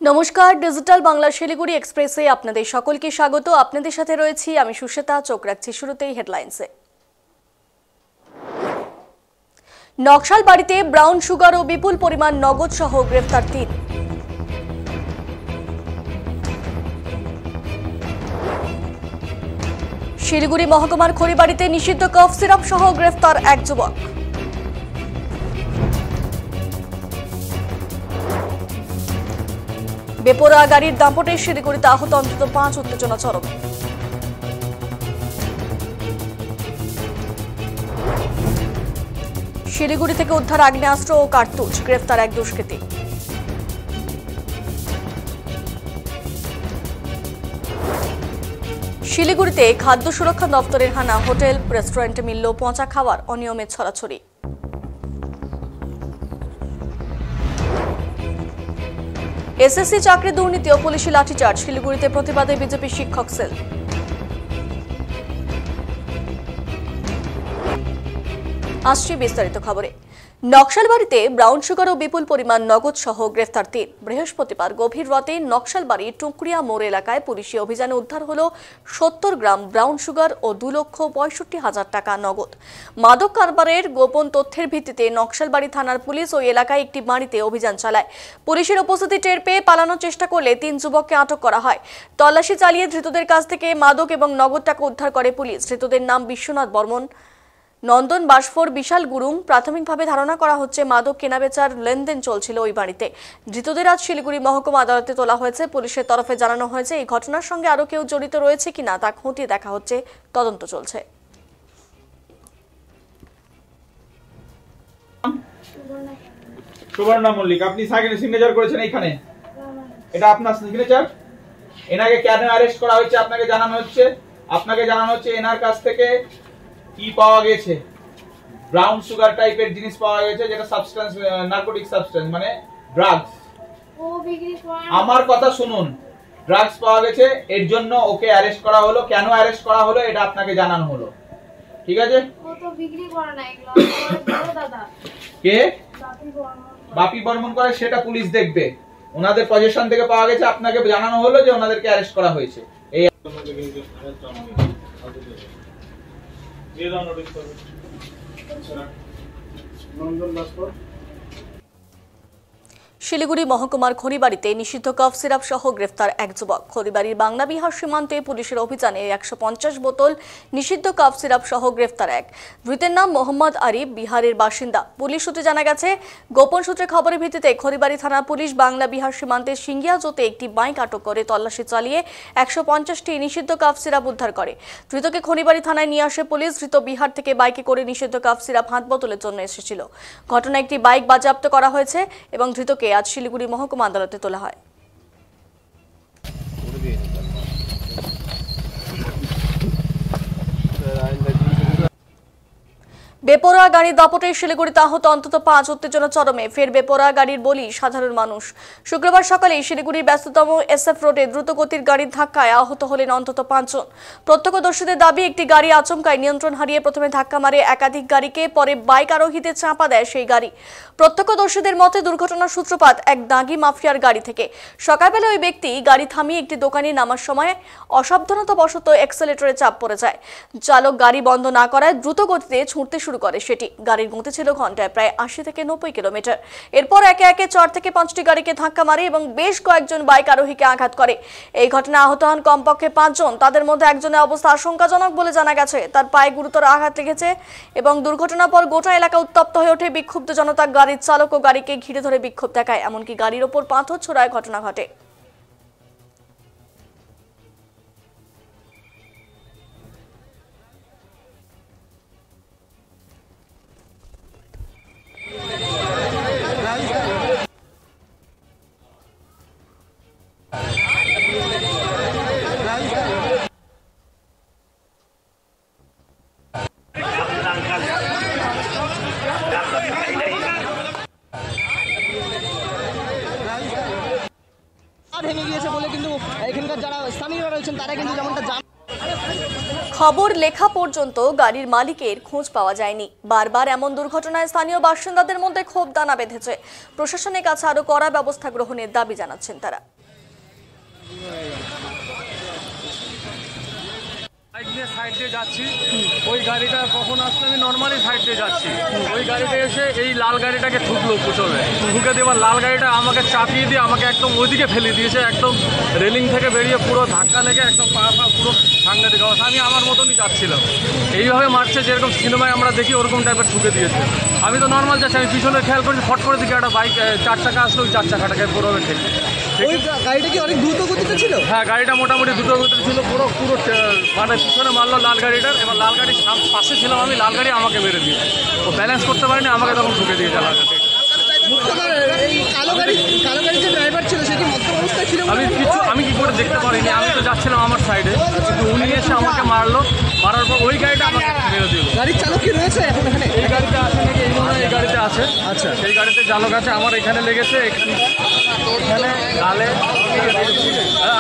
নমস্কার, ডিজিটাল বাংলা শিলিগুড়ি এক্সপ্রেসে আপনাদের সকলকে স্বাগত। আপনাদের সাথে রয়েছি আমি সুশ্বেতা। চোখ রাখছি শুরুতেই হেডলাইন্সে। নকশাল বাড়িতে ব্রাউন সুগার ও বিপুল পরিমাণ নগদ সহ গ্রেফতার ৩। শিলিগুড়ি মহকুমার খড়িবাড়িতে নিষিদ্ধ কফ সিরাপ সহ গ্রেফতার এক যুবক। বেপরোয়া গাড়ির দাপটে শিলিগুড়িতে আহত অন্তত ৫, উত্তেজনা চরমে। শিলিগুড়ি থেকে উদ্ধার আগ্নেয়াস্ত্র ও কার্তুজ, গ্রেফতার এক দুষ্কৃতী। শিলিগুড়িতে খাদ্য সুরক্ষা দপ্তরের হানা, হোটেল রেস্টুরেন্টে মিলল পচা খাবার, অনিয়মের ছড়াছড়ি। এসএসসি চাকরি দুর্নীতি ও পুলিশি লাঠিচার্জ, শিলিগুড়িতে প্রতিবাদে বিজেপি শিক্ষক সেল। আসছে বিস্তারিত খবরে। নকশালবাড়িতে ব্রাউন সুগার ও বিপুল পরিমাণ নগদ সহ গ্রেফতার ৩। বৃহস্পতিবার গভীর রাতে নকশালবাড়ি টুঁকরিয়া মোড় এলাকায় পুলিশি অভিযানে উদ্ধার হল ৭০ গ্রাম ব্রাউন সুগার ও ২,৬৫,০০০ টাকা নগদ। মাদক কারবারের গোপন তথ্যের ভিত্তিতে নকশালবাড়ি থানার পুলিশ ওই এলাকায় একটি বাড়িতে অভিযান চালায়। পুলিশের উপস্থিতি টের পেয়ে পালানোর চেষ্টা করলে ৩ যুবককে আটক করা হয়। তল্লাশি চালিয়ে ধৃতদের কাছ থেকে মাদক এবং নগদ টাকা উদ্ধার করে পুলিশ। ধৃতদের নাম বিশ্বনাথ বর্মন, নন্দন বাসফোর, বিশাল গুরুং। প্রাথমিকভাবে ধারণা করা হচ্ছে মাদক কেনাবেচার লেনদেন চলছিল ওই বাড়িতে। ধৃতদের আজ শিলিগুড়ি মহকুমা আদালতে তোলা হয়েছে। পুলিশের তরফে জানানো হয়েছে এই ঘটনার সঙ্গে আরও কেউ জড়িত রয়েছে কিনা তা খতিয়ে দেখা হচ্ছে, তদন্ত চলছে। সুবর্ণা মল্লিক, আপনি সিগনেচার করেছেন এখানে, এটা আপনার সিগনেচার। এনাকে কেন অ্যারেস্ট করা হয়েছে আপনাকে জানানো হচ্ছে এনার কাছ থেকে কি পাওয়া গেছে। ব্রাউন সুগার টাইপের জিনিস পাওয়া গেছে, যেটা সাবস্টেন্স, নার্কোটিক সাবস্টেন্স, মানে ড্রাগস। আমার কথা শুনুন, ড্রাগস পাওয়া গেছে, এর জন্য ওকে অ্যারেস্ট করা হলো। কেন অ্যারেস্ট করা হলো এটা আপনাকে জানানো হলো, ঠিক আছে? ও তো বিক্রি করে না এগুলো, বড় দাদা। কে? বাপি বর্মন করে, সেটা পুলিশ দেখবে। ওনাদের পজিশন থেকে পাওয়া গেছে, আপনাকে জানানো হলো যে ওনাদেরকে অ্যারেস্ট করা হয়েছে। এই শিলিগুড়ি মহকুমার খড়িবাড়িতে নিষিদ্ধ কফ সিরাপ সহ গ্রেফতার এক যুবক। খড়িবাড়ির বাংলা বিহার সীমান্তে পুলিশের অভিযানে ১৫০ বোতল নিষিদ্ধ কফ সিরাপ সহ গ্রেফতার এক। ধৃতের নাম মোহাম্মদ আরিফ, বিহারের বাসিন্দা। পুলিশ সূত্রে জানা গেছে, গোপন সূত্রে খবরের ভিত্তিতে খড়িবাড়ি থানা পুলিশ বাংলা বিহার সীমান্তে সিঙ্গিয়াজোতে একটি বাইক আটক করে তল্লাশি চালিয়ে ১৫০টি নিষিদ্ধ কফ সিরাপ উদ্ধার করে। ধৃতকে খড়িবাড়ি থানায় নিয়ে আসে পুলিশ। ধৃত বিহার থেকে বাইকে করে নিষিদ্ধ কফ সিরাপ হাত বোতলের জন্য এসেছিল। ঘটনায় একটি বাইক বাজেয়াপ্ত করা হয়েছে এবং ধৃতকে আজ শিলিগুড়ি মহকুমা আদালতে তোলা হয়। বেপরোয়া গাড়ির দাপটে শিলিগুড়িতে আহত অন্তত ৫, উত্তেজনা চরমে। ফের বেপরোয়া গাড়ির বলি সাধারণ মানুষ। শুক্রবার সকালে শিলিগুড়ির ব্যস্ততম SF রোডে দ্রুতগতির গাড়ির ধাক্কায় আহত হলেন অন্তত ৫ জন। প্রত্যক্ষদর্শীদের দাবি, একটি গাড়ি আচমকায় নিয়ন্ত্রণ হারিয়ে প্রথমে ধাক্কা মারে একাধিক গাড়িকে, পরে বাইক আরোহীদের চাপা দেয় সেই গাড়ি। প্রত্যক্ষদর্শীদের মতে দুর্ঘটনার সূত্রপাত এক দাগি মাফিয়ার গাড়ি থেকে। সকালবেলা ওই ব্যক্তি গাড়ি থামিয়ে একটি দোকানে নামার সময় অসাবধানতাবশত এক্সেলেটরে চাপ পড়ে যায়। চালক গাড়ি বন্ধ না করায় দ্রুত গতিতে ছুটতে শুরু করে সেটি। গাড়ির গতি ছিল ঘন্টায় প্রায় ৮০ থেকে ৯০ কিলোমিটার। এরপর একে একে ৪ থেকে ৫টি গাড়িকে ধাক্কা মারে এবং বেশ কয়েকজন বাইক আরোহীকে আঘাত করে। এই ঘটনায় আহত হন কমপক্ষে ৫ জন। তাদের মধ্যে একজনের অবস্থা আশঙ্কাজনক বলে জানা গেছে। তার পায়ে গুরুতর আঘাত লেগেছে এবং দুর্ঘটনার পর গোটা এলাকা উত্তপ্ত হয়ে ওঠে। বিক্ষুব্ধ জনতা গাড়ির চালক ও গাড়িকে ঘিরে ধরে বিক্ষোভ দেখায়, এমনকি গাড়ির ওপর পাথর ছোড়ার ঘটনা ঘটে। ভেঙে গিয়েছে বলে কিন্তু এখানকার যারা স্থানীয়রা রয়েছেন তারা কিন্তু যেমনটা খবর লেখা পর্যন্ত গাড়ির মালিকের খোঁজ পাওয়া যায়নি। বারবার এমন দুর্ঘটনায় স্থানীয় বাসিন্দাদের মধ্যে ক্ষোভ দানা বেঁধেছে। প্রশাসনের কাছে আরো কড়া ব্যবস্থা গ্রহণের দাবি জানাচ্ছেন তারা। সাইড দিয়ে যাচ্ছি, ওই গাড়িটা কখন আসলে আমি নর্মালি সাইড দিয়ে যাচ্ছি, ওই গাড়িটা এসে এই লাল গাড়িটাকে ঠুকলো কুচলে, ঠুকে দেবার লাল গাড়িটা আমাকে চাপিয়ে দিয়ে আমাকে একদম ওইদিকে ফেলে দিয়েছে। একদম রেলিং থেকে বেরিয়ে পুরো ধাক্কা লেগে একদম পা পুরো সাংঘাতিক অবস্থা। আমি আমার মতনই যাচ্ছিলাম, এইভাবে মারছে যেরকম সিনেমায় আমরা দেখি ওরকম টাইপের ঠুকে দিয়েছে। আমি তো নর্মাল যাচ্ছি, আমি পিছনে খেয়াল করছি, ফট করে দিকে একটা বাইক 4 চাকা আসলো, ওই 4 চাকাটাকে পুরোভাবে ঠেকে। ওই গাড়িটা কি অনেক দ্রুত গতিতে ছিল? হ্যাঁ, গাড়িটা মোটামুটি দ্রুত গতিতে ছিল, পুরো মানে পিছনে মারলো লাল গাড়িটার। এবার লাল গাড়ির পাশে ছিলাম আমি, লাল গাড়ি আমাকে মেরে দিয়েছে। ও ব্যালেন্স করতে পারেনি, আমাকে তখন ঠুকে দিয়েছে লাল গাড়ি। আমি কি করে দেখতে পারিনি, আমি তো যাচ্ছিলাম আমার সাইডে, কিন্তু উনি এসে আমাকে মারলো, মারার পর ওই গাড়িটা আমাকে মেরে দিল। গাড়ির চালক কি রয়েছে এখন এখানে? এই গাড়িতে আছে নাকি? এই গাড়িতে আছে। আচ্ছা, এই গাড়িতে চালক আছে। আমার এখানে লেগেছে, এখানে গালে,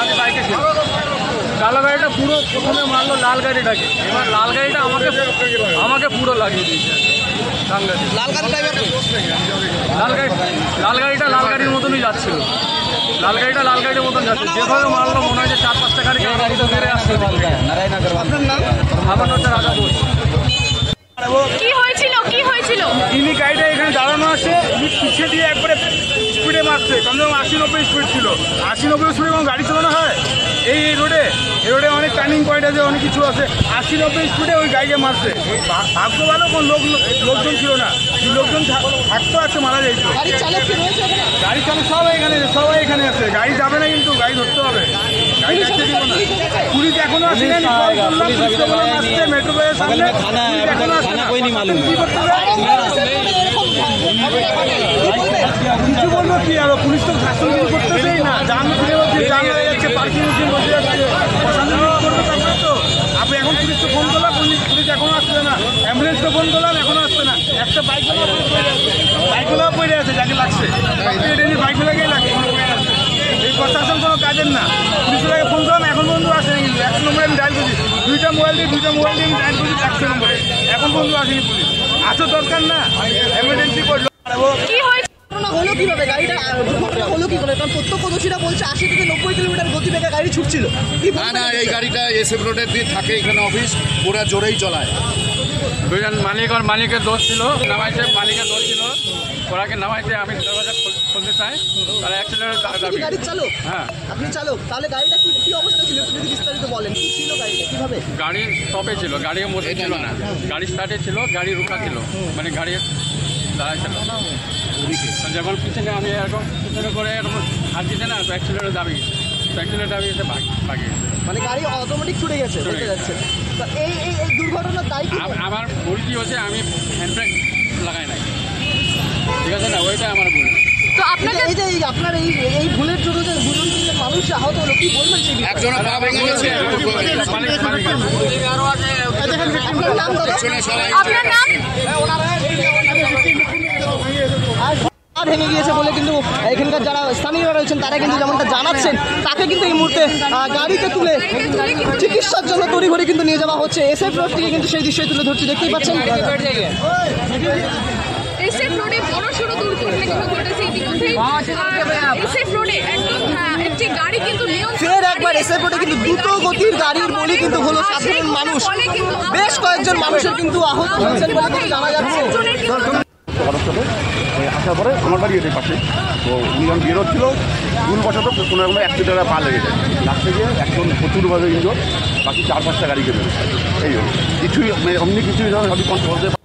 আমি বাইকে ছিল। কালো গাড়িটা পুরো প্রথমে মারলো লাল গাড়িটাকে, এবার লাল গাড়িটা আমাকে পুরো লাগিয়ে দিয়েছে। লাল গাড়িটা লাল গাড়ির মতনই যাচ্ছিল, লাল গাড়িটা লাল গাড়ির মতন যাচ্ছে। যেভাবে মারলো মনে হয় যে 4-5টা গাড়ি তো মেরে আসছে। আমার হচ্ছে রাজা বোস। কি হয়েছিল? ইনি গাড়িটা এখানে দাঁড়ানো আছে, পিছিয়ে দিয়ে একবারে স্পিডে মারছে, কমসে কম 80-90 স্পিড ছিল। 80-90 স্পিডে কোনো গাড়ি চালানো হয় এই রোডে অনেক টার্নিং পয়েন্ট আছে, অনেক কিছু আছে। 80-90 স্পিডে ওই গাড়িকে মারছে। ভাগ্য ভালো কোনো লোকজন ছিল না, লোকজন থাকতো আছে মারা যাইতো। গাড়ি চালক সবাই এখানে আছে। গাড়ি যাবে না, কিন্তু গাড়ি ধরতে হবে। গাড়ি যাচ্ছে দিব না। পুলিশ এখনো আসে না, মেট্রো রেলের সামনে এখনো আসে না। কিছু বলবো কি আর, পুলিশ তো শাসন করতেছেই না। জাম হয়ে যাচ্ছে, পার্কিং বসে যাচ্ছে, তো আপনি এখন পুলিশ তো ফোন করলাম, পুলিশ এখনো আসছে না। অ্যাম্বুলেন্স তো ফোন করলাম, এখনো আসছে না। একটা বাইকগুলো পড়ে আছে, যাকে লাগছে বাইকগুলোকেই লাগছে। এই প্রশাসন কোনো কাজের না। পুলিশগুলোকে ফোন করলাম, এখন বন্ধু আসেনি। কিন্তু 1 নম্বরে আমি ডায়াল করছি, দুইটা মোবাইল দিয়ে আমি ডায়াল করছি 100 নম্বরে, এখন বন্ধু আসেনি পুলিশ। আসো দরকার না, এমার্জেন্সি করলো। হলো কিভাবে গাড়িটা হলো কি করে? কারণ প্রত্যক্ষদর্শীরা বলছে 80 থেকে 90 কিলোমিটার গতিবেগে গাড়ি ছুটছিল। না, এই গাড়িটা এসএফ রোডের দিয়ে থাকে, এখানে অফিস, ওরা জোরেই চলায়। দুজন মালিকের দোষ ছিল, নামাইছে, মালিকের দোষ ছিল, ওরাকে নামাইছে। আমি দরজা খুলতে চাই, তারা অ্যাক্সিডেন্ট। গাড়ির চালক? হ্যাঁ, আপনি চালক। তাহলে গাড়িটা কি অবস্থা ছিল একটু যদি বিস্তারিত বলেন। কি ছিল গাড়িটা, কিভাবে? গাড়ি স্টপে ছিল, গাড়ি মোটে ছিল না, গাড়ি স্টার্টে ছিল, গাড়ি রুকা ছিল, মানে গাড়ি দাঁড়ায় ছিল। যখন পিছনে আমি এরকম পিছনে করে এরকম হাত দিতে না, তো অ্যাক্সিডেন্টে দাঁড়িয়েছে ভাগিয়ে। মানে গাড়ি অটোমেটিক ছুটে গেছে, বলতে যাচ্ছে। তো এই দুর্ঘটনার দায়ী কি? আমার ভুল কি হচ্ছে, আমি হ্যান্ড ব্রেক লাগাই নাই, ঠিক আছে না, ওইটা আমার ভুল। তো আপনাদের আপনার এই ভুলের জন্য যে দুজন মানুষ আহত হলো, কি বলবেন সেই বিষয়ে? একজন পা ভেঙে গেছে। আপনার নাম দাদা? আপনার নাম? পা ভেঙে গিয়েছে বলে কিন্তু এখানকার যারা স্থানীয়রা রয়েছেন তারা কিন্তু যেমনটা জানাচ্ছেন, তাকে কিন্তু এই মুহূর্তে গাড়িতে তুলে চিকিৎসার জন্য তড়িঘড়ি কিন্তু নিয়ে যাওয়া হচ্ছে। এসএফ রোড থেকে কিন্তু সেই দৃশ্যই তুলে ধরছি, দেখতেই পাচ্ছেন। এসএফ রোডে বড়সড় দুর্ঘটনা কিন্তু ঘটেছে ইতিমধ্যেই। এসএফ রোডে একদম একটি গাড়ি কিন্তু ফের একবার এসএফ রোডে কিন্তু দ্রুত গতির গাড়ির বলি কিন্তু হলো সাধারণ মানুষ। বেশ কয়েকজন মানুষের কিন্তু আহত হয়েছেন বলে কিন্তু জানা যাচ্ছে। আসার পরে আমার বাড়ি এসে পাশে, তো উনি যখন বেরোচ্ছিল ভুলবশত কোনো রকম অ্যাক্সিডেন্টে পা লেগে যায়। লাস্টে গিয়ে একজন প্রচুরভাবে ইঞ্জোর, বাকি 4-5টা গাড়িকে বেরোচ্ছে। এই কিছুই অমনি কিছুই সবই কন্ট্রোল করতে।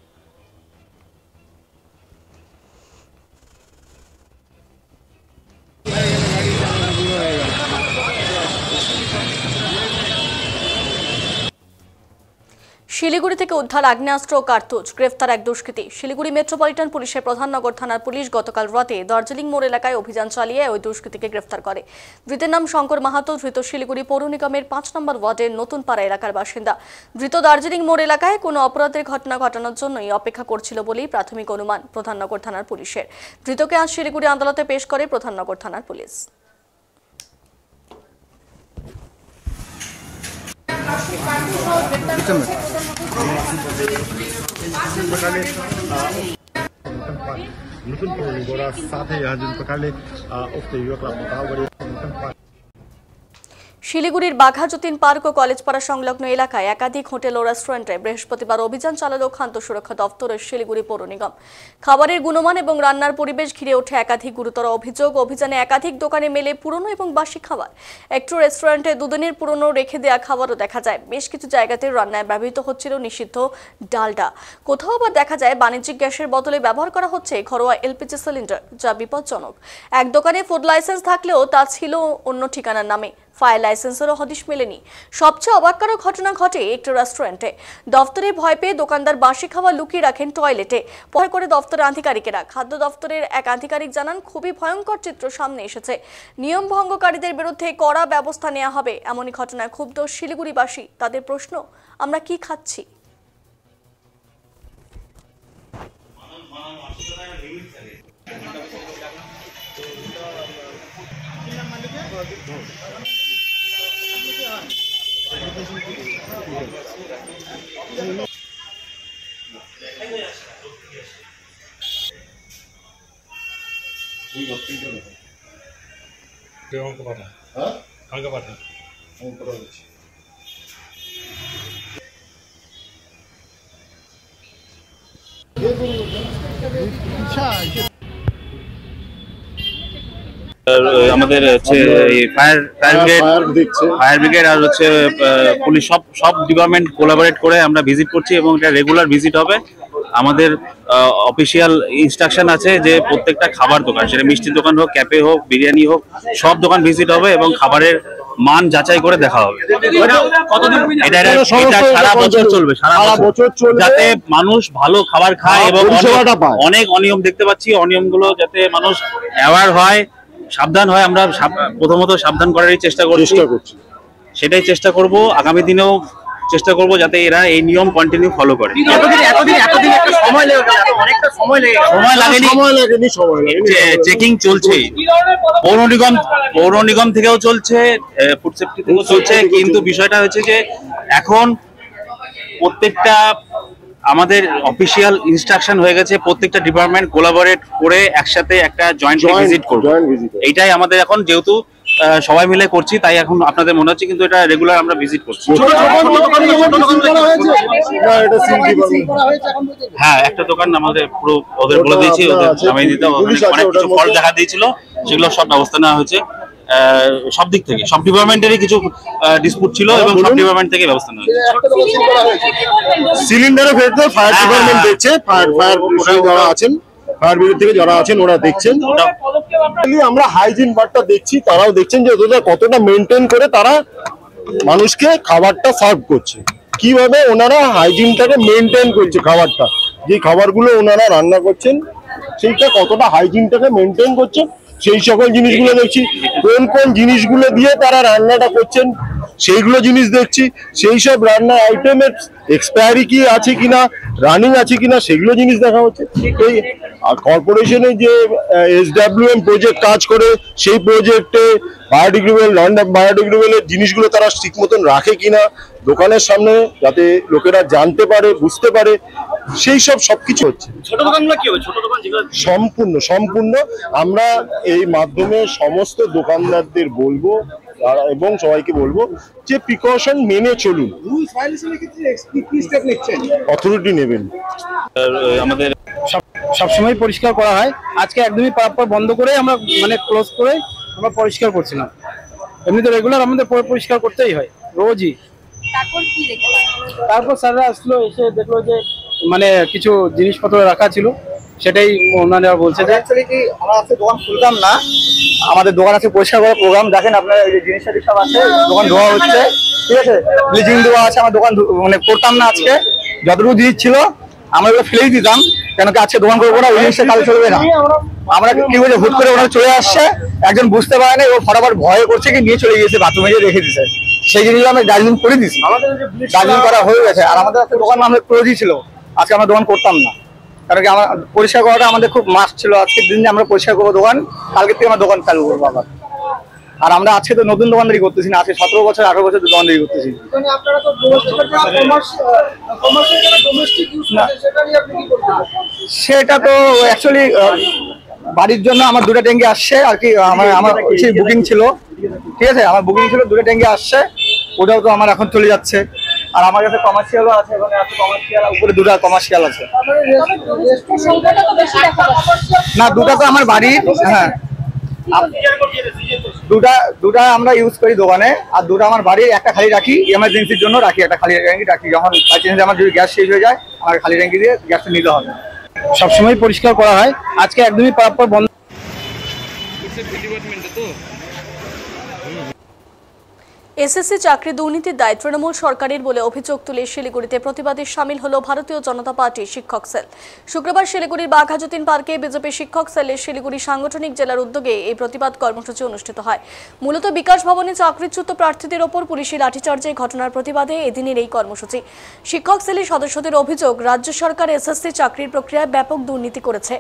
শিলিগুড়ি থেকে উদ্ধার আগ্নেয়াস্ত্র ও কার্তুজ, গ্রেফতার এক দুষ্কৃতী। শিলিগুড়ি মেট্রোপলিটন পুলিশের প্রধাননগর থানার পুলিশ গতকাল রাতে দার্জিলিং মোড় এলাকায় অভিযান চালিয়ে ওই দুষ্কৃতীকে গ্রেফতার করে। ধৃতের নাম শঙ্কর মাহাতো। ধৃত শিলিগুড়ি পৌর নিগমের 5 নম্বর ওয়ার্ডের নতুন পাড়া এলাকার বাসিন্দা। ধৃত দার্জিলিং মোড় এলাকায় কোনো অপরাধের ঘটনা ঘটানোর জন্যই অপেক্ষা করছিল বলেই প্রাথমিক অনুমান প্রধাননগর থানার পুলিশের। ধৃতকে আজ শিলিগুড়ি আদালতে পেশ করে প্রধাননগর থানার পুলিশ। nukun ko gora साथै यहाँ जुन प्रकारले उक्त युवकलाई पक्राउ गरिएको শিলিগুড়ির বাঘাযতীন পার্ক ও কলেজপাড়া সংলগ্ন এলাকায় একাধিক হোটেল ও রেস্টুরেন্টে বৃহস্পতিবার অভিযান চালালো খাদ্য সুরক্ষা দপ্তরের শিলিগুড়ি পৌর নিগম। খাবারের গুণমান এবং রান্নার পরিবেশ ঘিরে ওঠে একাধিক গুরুতর অভিযোগ। অভিযানে একাধিক দোকানে মেলে পুরনো এবং বাসি খাবার। একটু রেস্টুরেন্টে দুদিনের পুরনো রেখে দেওয়া খাবারও দেখা যায়। বেশ কিছু জায়গাতে রান্নায় ব্যবহৃত হচ্ছিল নিষিদ্ধ ডালডা। কোথাও আবার দেখা যায় বাণিজ্যিক গ্যাসের বদলে ব্যবহার করা হচ্ছে ঘরোয়া এলপিজি সিলিন্ডার, যা বিপজ্জনক। এক দোকানে ফুড লাইসেন্স থাকলেও তা ছিল অন্য ঠিকানার নামে। ফায়ার লাইসেন্সেরও হদিশ মেলেনি। সবচেয়ে অবাক করা ঘটনা ঘটে একটি রেস্টুরেন্টে। দফতরে ভয় পেয়ে দোকানদার বাসি খাবার লুকিয়ে রাখেন টয়লেটে। পরে করে দফতরের আধিকারিকেরা। খাদ্য দফতরের এক আধিকারিক জানান, খুবই ভয়ঙ্কর চিত্র সামনে এসেছে। নিয়ম ভঙ্গকারীদের বিরুদ্ধে কড়া ব্যবস্থা নেওয়া হবে। এমনই ঘটনায় ক্ষুব্ধ শিলিগুড়িবাসী। তাদের প্রশ্ন, আমরা কি খাচ্ছি? আমাদের হচ্ছে ফায়ার ব্রিগেড আর হচ্ছে পুলিশ সব ডিপার্টমেন্ট কোলাবোরেট করে আমরা ভিজিট করছি এবং এটা রেগুলার ভিজিট হবে। আমাদের অফিসিয়াল ইনস্ট্রাকশন আছে যে প্রত্যেকটা খাবার দোকান, সেটা মিষ্টির দোকান হোক, ক্যাফে হোক, বিরিয়ানি হোক, সব দোকান ভিজিট হবে এবং খাবারের মান যাচাই করে দেখা হবে। এটা সারা বছর চলবে, যাতে মানুষ ভালো খাবার খায় এবং অনেক অনিয়ম দেখতে পাচ্ছি, অনিয়মগুলো যাতে মানুষ অ্যাওয়ার হয়, সাবধান হয়। আমরা প্রথমত সাবধান করারই চেষ্টা করছি, সেটাই চেষ্টা করব। আগামী দিনেও চেষ্টা করব যাতে এরা এই নিয়ম কন্টিনিউ ফলো করে। চেকিং চলছে, পৌর নিগম থেকেও চলছে, ফুড সেফটি থেকেও চলছে, কিন্তু বিষয়টা হচ্ছে যে এখন প্রত্যেকটা আমাদের অফিসিয়াল ইনস্ট্রাকশন হয়ে গেছে, প্রত্যেকটা ডিপার্টমেন্ট কোলাবোরেট করে একসাথে একটা জয়েন্ট ভিজিট করবে। এইটাই আমাদের এখন, যেহেতু সবাই মিলে করছি তাই এখন আপনাদের মনে হচ্ছে, কিন্তু এটা রেগুলার আমরা ভিজিট করছি। হ্যাঁ, একটা দোকান আমাদের পুরো ওদের বলে দিয়েছি, ওদের নামিয়ে দিতে। অনেক কিছু ফল্ট দেখা দিয়েছিল, সেগুলো সব ব্যবস্থা নেওয়া হয়েছে। সব দিক থেকে, সব ডিপার্টমেন্টেরই কিছু ডিসপুট ছিল এবং সব ডিপার্টমেন্ট থেকে ব্যবস্থা নেওয়া হয়েছে। সিলিন্ডারের ক্ষেত্রে ফায়ার ডিপার্টমেন্ট দেখছে, ফায়ার যারা আছেন, ফায়ার ব্রিগেড থেকে যারা আছেন ওরা দেখছেন। আমরা হাইজিন বারটা দেখছি, তারাও দেখছেন যে ওদের কতটা মেনটেন করে তারা মানুষকে খাবারটা সার্ভ করছে, কিভাবে ওনারা হাইজিনটাকে মেনটেন করছে। খাবারটা, যে খাবারগুলো ওনারা রান্না করছেন সেইটা কতটা হাইজিনটাকে মেনটেন করছেন, সেই সকল জিনিসগুলো দেখছি। কোন কোন জিনিসগুলো দিয়ে তারা রান্নাটা করছেন সেইগুলো জিনিস দেখছি। সেই সব রান্নার আইটেমের এক্সপায়ারি কি আছে কিনা, রানিং আছে কিনা, সেগুলো জিনিস দেখা হচ্ছে। এই কর্পোরেশনে যে SWM প্রজেক্ট কাজ করে, সেই প্রজেক্টে বায়োডিগ্রেডেবল, নন বায়োডিগ্রেডেবলের জিনিসগুলো তারা ঠিক মতন রাখে কিনা দোকানের সামনে, যাতে লোকেরা জানতে পারে, বুঝতে পারে, সেই সবকিছু হচ্ছে। সম্পূর্ণ আমরা এই মাধ্যমে সমস্ত দোকানদারদের বলবো এবং সবাইকে বলবো যে প্রিকশন মেনে চলুন, অথরিটি নেবেন। আমাদের সবসময় পরিষ্কার করা হয়, আজকে একদমই পারাপার বন্ধ করে আমরা ক্লোজ করে আমরা পরিষ্কার করছিলাম। এমনিতে রেগুলার আমাদের পরিষ্কার করতেই হয় রোজই। তারপর স্যাররা আসলো, এসে দেখলো যে কিছু জিনিসপত্র রাখা ছিল, সেটাই ওনারা বলছে যে কি আমরা আজকে দোকান খুলতাম না, আমাদের দোকান আছে পরিষ্কার করার প্রোগ্রাম। দেখেন আপনার এই যে জিনিসপাতি সব আছে, দোকান ধোয়া হচ্ছে, ঠিক আছে, ব্লিচিং দেওয়া আছে। আমার দোকান করতাম না আজকে, যতটুকু জিনিস ছিল আমরা ওগুলো ফেলেই দিতাম, কেন কি আজকে দোকান করবো না, ওই জিনিসটা কাল চলবে না। আমরা কি বলছে, হুট করে ওরা চলে আসছে, একজন বুঝতে পারে না, ও ফটাফট ভয় করছে কি নিয়ে চলে গিয়েছে, বাথরুমে গিয়ে রেখে দিয়েছে। সেই জিনিসগুলো আমরা ডাস্টবিন করে দিচ্ছি, ডাস্টবিন করা হয়ে গেছে। আর আমাদের একটা দোকান আমরা ক্লোজই ছিল, আজকে আমরা দোকান করতাম না, কারণ কি আমার পরিষ্কার করাটা আমাদের খুব মাস্ট ছিল। আজকের দিনে আমরা পরিষ্কার করবো দোকান, কালকের থেকে আমরা দোকান চালু করবো আবার। আর আমরা আজকে তো নতুন দোকানদারি করতেছি না, আজকে 17 বছর 18 বছর দোকানদারি করতেছি। সেটা তো অ্যাকচুয়ালি বাড়ির জন্য আমার 2টা ট্যাঙ্কি আসছে আর কি, আমার কিছু বুকিং ছিল, ঠিক আছে, আমার বুকিং ছিল 2টা ট্যাঙ্কি আসছে, ওটাও তো আমার এখন চলে যাচ্ছে। আর আমার কাছে কমার্শিয়ালও আছে, এখানে আছে কমার্শিয়াল, উপরে 2টা কমার্শিয়াল আছে। না 2টা তো আমার বাড়ির, হ্যাঁ 2টা আমরা ইউজ করি দোকানে, আর 2টা আমার বাড়ির, একটা খালি রাখি এমার্জেন্সির জন্য রাখি, একটা খালি ট্যাঙ্কি রাখি, যখন বাই চান্স আমার যদি গ্যাস শেষ হয়ে যায় আমার খালি ট্যাঙ্কি দিয়ে গ্যাসটা নিতে হবে। সবসময় পরিষ্কার করা হয়, আজকে একদমই প্রপার বন্ধ। এসএসসি চাকরি দুর্নীতির দায় তৃণমূল সরকারের বলে অভিযোগ তুলে শিলিগুড়িতে প্রতিবাদে সামিল হলো ভারতীয় জনতা পার্টি শিক্ষক সেল। শুক্রবার শিলিগুড়ির বাঘাযতীন পার্কে বিজেপি শিক্ষক সেলের শিলিগুড়ি সাংগঠনিক জেলার উদ্যোগে এই প্রতিবাদ কর্মসূচি অনুষ্ঠিত হয়। মূলত বিকাশ ভবনে চাকরিচ্যুত প্রার্থীদের ওপর পুলিশি লাঠিচার্জের ঘটনার প্রতিবাদে এদিনের এই কর্মসূচি। শিক্ষক সেলের সদস্যদের অভিযোগ, রাজ্য সরকার এসএসসি চাকরির প্রক্রিয়ায় ব্যাপক দুর্নীতি করেছে।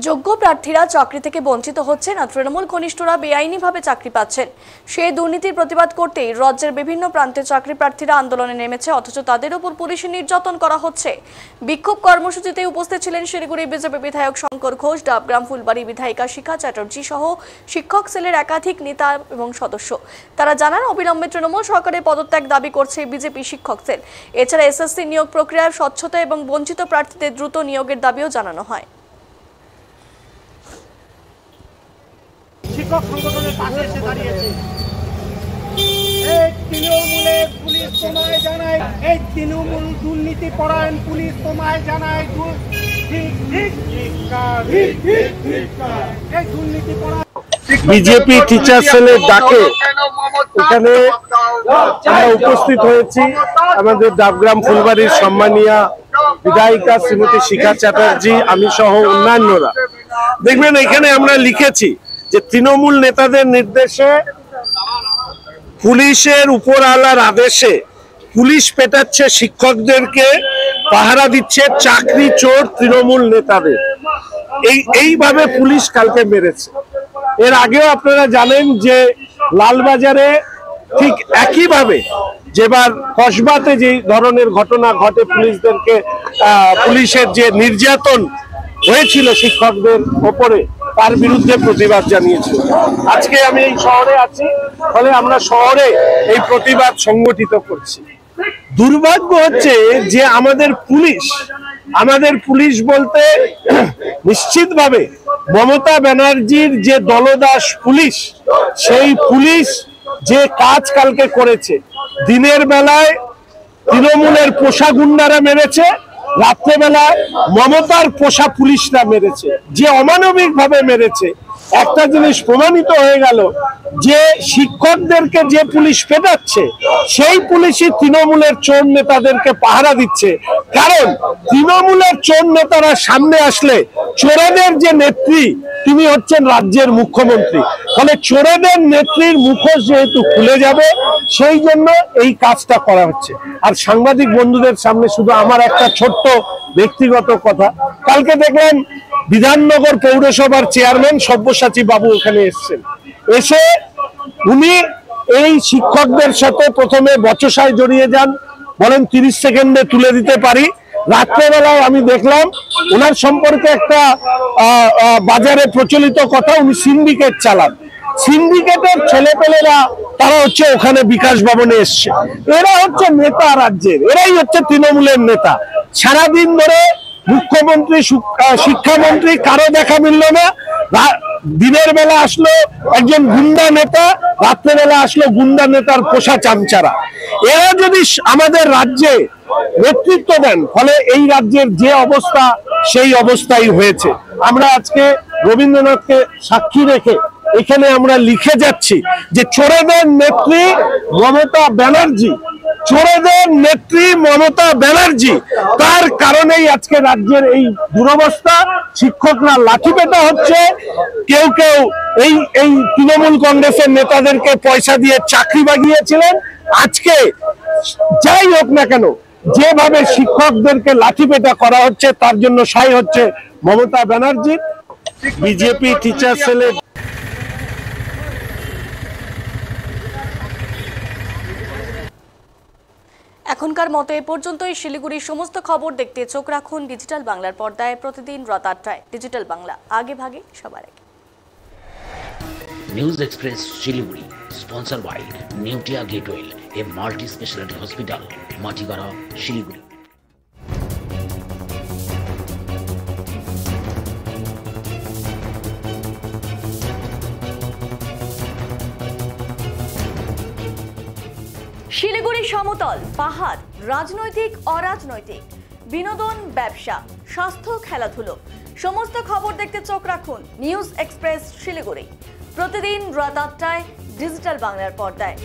যোগ্য প্রার্থীরা চাকরি থেকে বঞ্চিত হচ্ছেন, আর তৃণমূল ঘনিষ্ঠরা বেআইনিভাবে চাকরি পাচ্ছেন। সেই দুর্নীতির প্রতিবাদ করতেই রাজ্যের বিভিন্ন প্রান্তে চাকরি প্রার্থীরা আন্দোলনে নেমেছে, অথচ তাদের উপর পুলিশি নির্যাতন করা হচ্ছে। বিক্ষোভ কর্মসূচিতে উপস্থিত ছিলেন শিলিগুড়ি বিজেপি বিধায়ক শঙ্কর ঘোষ, ডাবগ্রাম ফুলবাড়ি বিধায়িকা শিখা চ্যাটার্জি সহ শিক্ষক সেলের একাধিক নেতা এবং সদস্য। তারা জানান, অবিলম্বে তৃণমূল সরকারের পদত্যাগ দাবি করছে বিজেপি শিক্ষক সেল। এছাড়া এসএসসি নিয়োগ প্রক্রিয়ার স্বচ্ছতা এবং বঞ্চিত প্রার্থীদের দ্রুত নিয়োগের দাবিও জানানো হয়। শিক্ষক সংগঠনের পাশে এসে দাঁড়িয়েছে। এই তৃণমূলের পুলিশ তোমায় জানায়, এই তৃণমূল দুর্নীতি পরায়ণ পুলিশ তোমায় জানায়, এই দুর্নীতি পরায়ণ বিজেপি টিচার সেলের ডাকে এখানে আমরা উপস্থিত হয়েছি। আমাদের ডাবগ্রাম ফুলবাড়ির সম্মানীয় বিধায়িকা শ্রীমতী শিখা চ্যাটার্জি, আমি সহ অন্যান্যরা। দেখবেন এখানে আমরা লিখেছি যে তৃণমূল নেতাদের নির্দেশে, পুলিশের উপরওয়ালার আদেশে পুলিশ পেটাচ্ছে শিক্ষকদেরকে, পাহারা দিচ্ছে চাকরি চোর তৃণমূল নেতাদের। এইভাবে পুলিশ কালকে মেরেছে। এর আগেও আপনারা জানেন যে লালবাজারে ঠিক একইভাবে যেবার কসবাতে যে ধরনের ঘটনা ঘটে, পুলিশের যে নির্যাতন হয়েছিল শিক্ষকদের ওপরে, তার বিরুদ্ধে প্রতিবাদ জানিয়েছিল। আজকে আমি এই শহরে আছি, ফলে আমরা শহরে এই প্রতিবাদ সংগঠিত করছি। দুর্ভাগ্য হচ্ছে যে আমাদের পুলিশ বলতে নিশ্চিতভাবে মমতা ব্যানার্জির যে দলদাস পুলিশ, সেই পুলিশ যে কাজ কালকে করেছে, দিনের বেলায় তৃণমূলের পোষা গুন্ডারা মেরেছে, রাত্রেবেলায় মমতার পোষা পুলিশরা মেরেছে, যে অমানবিক ভাবে মেরেছে। একটা জিনিস প্রমাণিত হয়ে গেল যে শিক্ষকদেরকে যে পুলিশ পেটাচ্ছে, সেই পুলিশই তৃণমূলের চোর নেতাদেরকে পাহারা দিচ্ছে। কারণ তৃণমূলের চোর নেতারা সামনে আসলে চোরেদের যে নেত্রী, তিনি হচ্ছেন রাজ্যের মুখ্যমন্ত্রী, ফলে চোরেদের নেত্রীর মুখোশ যেহেতু খুলে যাবে, সেই জন্য এই কাজটা করা হচ্ছে। আর সাংবাদিক বন্ধুদের সামনে শুধু আমার একটা ছোট্ট ব্যক্তিগত কথা, কালকে দেখলাম বিধাননগর পৌরসভার চেয়ারম্যান সব্যসাচী বাবু এখানে এসেছেন। এসে উনি এই শিক্ষকদের সাথে প্রথমে বচসায় জড়িয়ে যান, বলেন 30 সেকেন্ডে তুলে দিতে পারি। রাত্রেবেলায় আমি দেখলাম ওনার সম্পর্কে একটা বাজারে প্রচলিত কথা, উনি সিন্ডিকেট চালান। সিন্ডিকেটের ছেলেপেলেরা তারা হচ্ছে ওখানে বিকাশ ভবনে এসছে। এরা হচ্ছে নেতা রাজ্যের, এরাই হচ্ছে তৃণমূলের নেতা। সারাদিন ধরে মুখ্যমন্ত্রী, শিক্ষামন্ত্রী কারো দেখা মিলল না। দিনের বেলা আসলো একজন গুন্ডা নেতা, রাত্রেবেলা আসলো গুন্ডা নেতার পোষা চামচারা। এরা যদি আমাদের রাজ্যে নেতৃত্ব দেন, ফলে এই রাজ্যের যে অবস্থা, সেই অবস্থাই হয়েছে। আমরা আজকে রবীন্দ্রনাথকে সাক্ষী রেখে এখানে আমরা লিখে যাচ্ছি যে চোরেদের নেত্রী মমতা ব্যানার্জি, চোরেদের নেত্রী মমতা ব্যানার্জি, তার কারণেই আজকে রাজ্যের এই দুরবস্থা। শিক্ষকরা লাঠি পেটা হচ্ছে, কেউ কেউ এই তৃণমূল কংগ্রেসের নেতাদেরকে পয়সা দিয়ে চাকরি বাগিয়েছিলেন। আজকে যাই হোক না কেন, যেভাবে শিক্ষকদেরকে লাঠি পেটা করা হচ্ছে, তার জন্য সাই হচ্ছে মমতা ব্যানার্জি। বিজেপি টিচার সেলের এখনকার মতো এ পর্যন্তই। শিলিগুড়ির সমস্ত খবর দেখতে চোখ রাখুন ডিজিটাল বাংলার পর্দায় প্রতিদিন রাত 8টায়। ডিজিটাল বাংলা, আগে ভাগে সবার আগে। News Express Shiliguri, sponsored by Neutia Gateway, a multi-specialty hospital, Matigara, Shiliguri. Siliguri সমতল, পাহাড়, রাজনৈতিক অরাজনৈতিক, বিনোদন, ব্যবসা, স্বাস্থ্য, খেলাধুলো, সমস্ত খবর দেখতে চোখ রাখুন নিউজ এক্সপ্রেস শিলিগুড়ি প্রতিদিন রাত 8টায় ডিজিটাল বাংলার পর্দায়।